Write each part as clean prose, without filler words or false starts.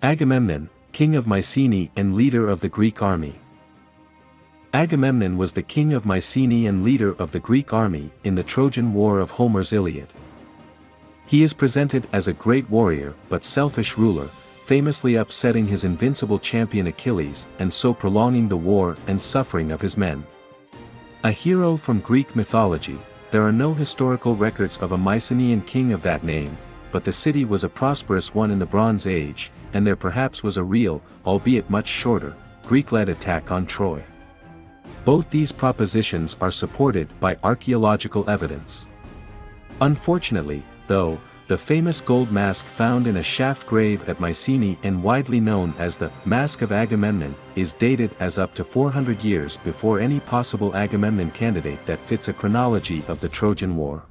Agamemnon, king of Mycenae and leader of the Greek army. Agamemnon was the king of Mycenae and leader of the Greek army in the Trojan War of Homer's Iliad. He is presented as a great warrior but selfish ruler, famously upsetting his invincible champion Achilles and so prolonging the war and suffering of his men. A hero from Greek mythology, there are no historical records of a Mycenaean king of that name, but the city was a prosperous one in the Bronze Age, and there perhaps was a real, albeit much shorter, Greek-led attack on Troy. Both these propositions are supported by archaeological evidence. Unfortunately, though, the famous gold mask found in a shaft grave at Mycenae and widely known as the Mask of Agamemnon is dated as up to 400 years before any possible Agamemnon candidate that fits a chronology of the Trojan War.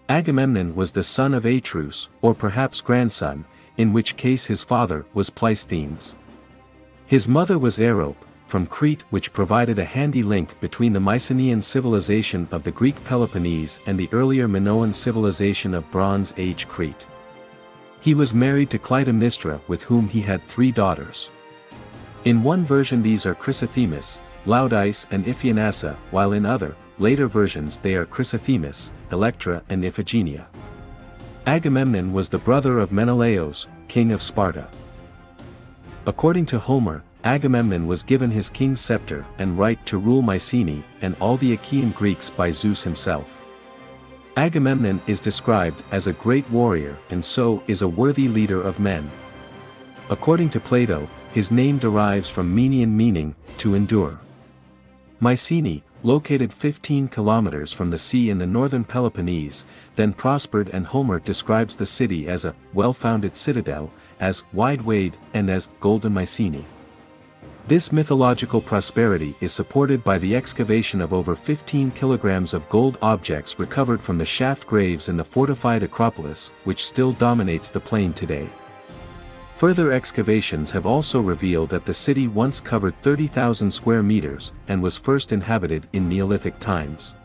Agamemnon was the son of Atreus, or perhaps grandson, in which case his father was Pleisthenes. His mother was Aerope, from Crete, which provided a handy link between the Mycenaean civilization of the Greek Peloponnese and the earlier Minoan civilization of Bronze Age Crete. He was married to Clytemnestra, with whom he had 3 daughters. In one version these are Chrysothemis, Laodice and Iphigenia, while in other, later versions they are Chrysothemis, Electra and Iphigenia. Agamemnon was the brother of Menelaos, king of Sparta. According to Homer, Agamemnon was given his king's scepter and right to rule Mycenae and all the Achaean Greeks by Zeus himself. Agamemnon is described as a great warrior and so is a worthy leader of men. According to Plato, his name derives from Menian meaning, to endure. Mycenae, located 15 kilometers from the sea in the northern Peloponnese, then prospered, and Homer describes the city as a well-founded citadel, as wide-wayed, and as golden Mycenae. This mythological prosperity is supported by the excavation of over 15 kilograms of gold objects recovered from the shaft graves in the fortified Acropolis, which still dominates the plain today. Further excavations have also revealed that the city once covered 30,000 square meters and was first inhabited in Neolithic times.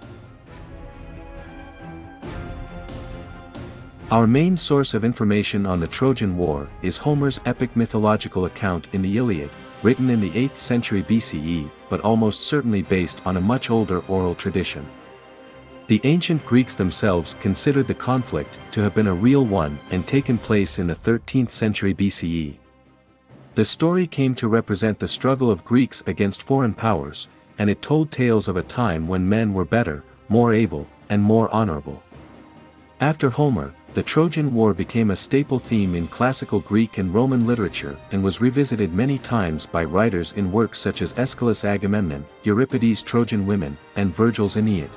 Our main source of information on the Trojan War is Homer's epic mythological account in the Iliad, written in the 8th century BCE, but almost certainly based on a much older oral tradition. The ancient Greeks themselves considered the conflict to have been a real one and taken place in the 13th century BCE. The story came to represent the struggle of Greeks against foreign powers, and it told tales of a time when men were better, more able, and more honorable. After Homer, the Trojan War became a staple theme in classical Greek and Roman literature and was revisited many times by writers in works such as Aeschylus' Agamemnon, Euripides' Trojan Women, and Virgil's Aeneid.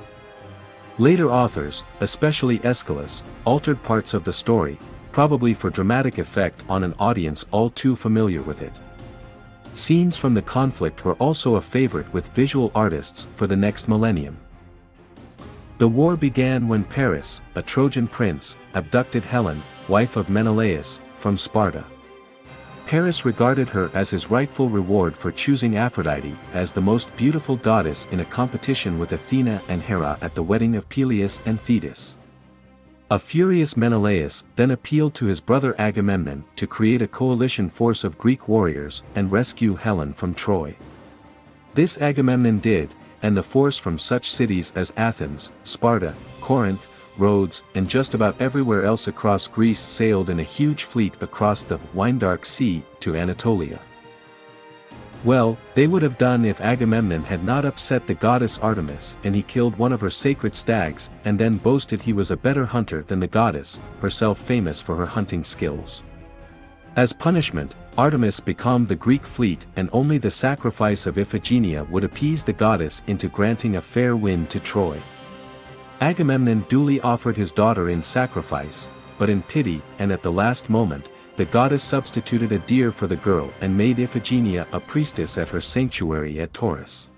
Later authors, especially Aeschylus, altered parts of the story, probably for dramatic effect on an audience all too familiar with it. Scenes from the conflict were also a favorite with visual artists for the next millennium. The war began when Paris, a Trojan prince, abducted Helen, wife of Menelaus, from Sparta. Paris regarded her as his rightful reward for choosing Aphrodite as the most beautiful goddess in a competition with Athena and Hera at the wedding of Peleus and Thetis. A furious Menelaus then appealed to his brother Agamemnon to create a coalition force of Greek warriors and rescue Helen from Troy. This Agamemnon did, and the force from such cities as Athens, Sparta, Corinth, Rhodes, and just about everywhere else across Greece sailed in a huge fleet across the wine-dark sea to Anatolia. Well, they would have done if Agamemnon had not upset the goddess Artemis and he killed one of her sacred stags and then boasted he was a better hunter than the goddess, herself famous for her hunting skills. As punishment, Artemis becalmed the Greek fleet, and only the sacrifice of Iphigenia would appease the goddess into granting a fair wind to Troy. Agamemnon duly offered his daughter in sacrifice, but in pity and at the last moment, the goddess substituted a deer for the girl and made Iphigenia a priestess at her sanctuary at Taurus.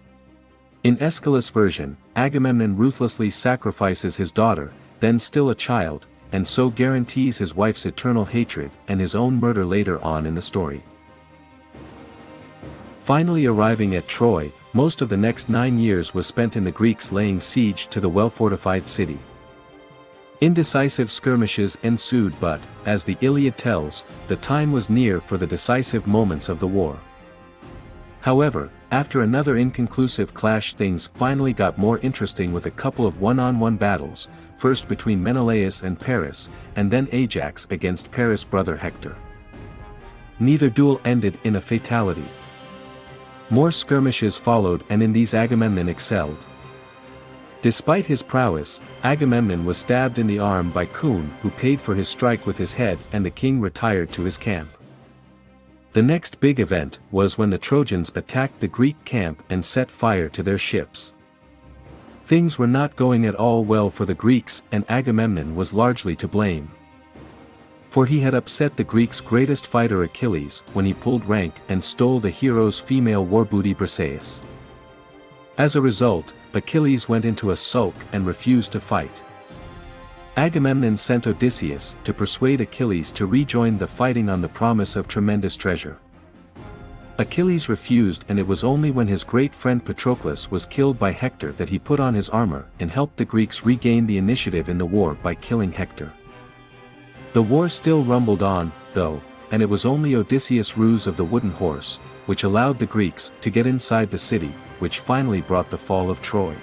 In Aeschylus' version, Agamemnon ruthlessly sacrifices his daughter, then still a child, and so guarantees his wife's eternal hatred and his own murder later on in the story. Finally arriving at Troy, most of the next 9 years was spent in the Greeks laying siege to the well-fortified city. Indecisive skirmishes ensued but, as the Iliad tells, the time was near for the decisive moments of the war. However, after another inconclusive clash things finally got more interesting with a couple of one-on-one battles, first between Menelaus and Paris, and then Ajax against Paris' brother Hector. Neither duel ended in a fatality. More skirmishes followed and in these Agamemnon excelled. Despite his prowess, Agamemnon was stabbed in the arm by Coon, who paid for his strike with his head, and the king retired to his camp. The next big event was when the Trojans attacked the Greek camp and set fire to their ships. Things were not going at all well for the Greeks, and Agamemnon was largely to blame. For he had upset the Greeks' greatest fighter Achilles when he pulled rank and stole the hero's female war booty Briseis. As a result, Achilles went into a sulk and refused to fight. Agamemnon sent Odysseus to persuade Achilles to rejoin the fighting on the promise of tremendous treasure. Achilles refused, and it was only when his great friend Patroclus was killed by Hector that he put on his armor and helped the Greeks regain the initiative in the war by killing Hector. The war still rumbled on, though, and it was only Odysseus' ruse of the wooden horse, which allowed the Greeks to get inside the city, which finally brought the fall of Troy.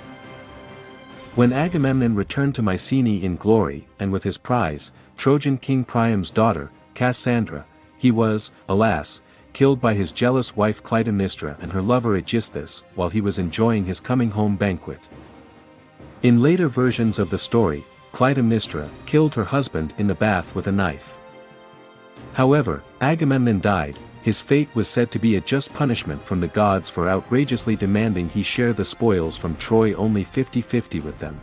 When Agamemnon returned to Mycenae in glory and with his prize, Trojan King Priam's daughter, Cassandra, he was, alas, killed by his jealous wife Clytemnestra and her lover Aegisthus while he was enjoying his coming home banquet. In later versions of the story, Clytemnestra killed her husband in the bath with a knife. However, Agamemnon died. His fate was said to be a just punishment from the gods for outrageously demanding he share the spoils from Troy only 50-50 with them.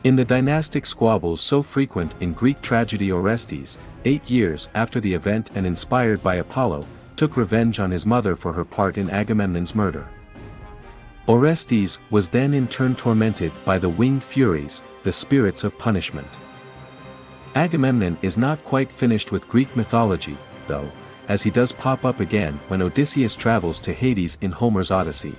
In the dynastic squabbles so frequent in Greek tragedy, Orestes, 8 years after the event and inspired by Apollo, took revenge on his mother for her part in Agamemnon's murder. Orestes was then in turn tormented by the winged furies, the spirits of punishment. Agamemnon is not quite finished with Greek mythology, though, as he does pop up again when Odysseus travels to Hades in Homer's Odyssey.